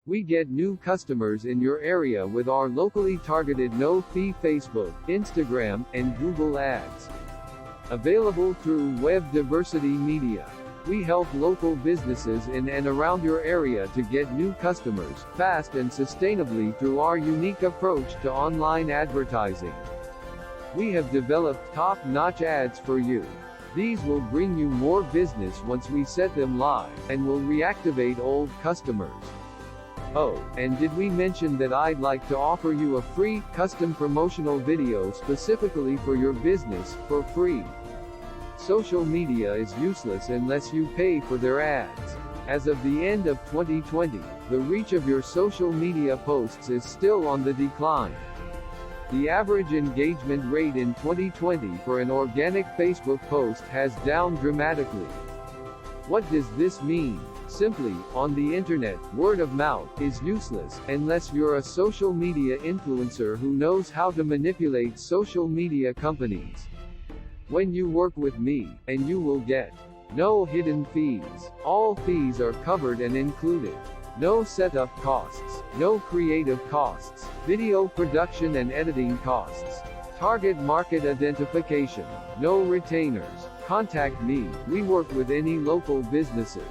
We get new customers in your area with our locally targeted no-fee Facebook, Instagram, and Google ads. Available through Web Diversity Media. We help local businesses in and around your area to get new customers, fast and sustainably through our unique approach to online advertising. We have developed top-notch ads for you. These will bring you more business once we set them live, and will reactivate old customers. Oh, and did we mention that I'd like to offer you a free, custom promotional video specifically for your business, for free? Social media is useless unless you pay for their ads. As of the end of 2020, the reach of your social media posts is still on the decline. The average engagement rate in 2020 for an organic Facebook post has down dramatically. What does this mean? Simply, on the internet, word of mouth is useless, unless you're a social media influencer who knows how to manipulate social media companies. When you work with me, and you will get no hidden fees. All fees are covered and included. No setup costs, no creative costs, video production and editing costs, target market identification, no retainers. Contact me, we work with any local businesses.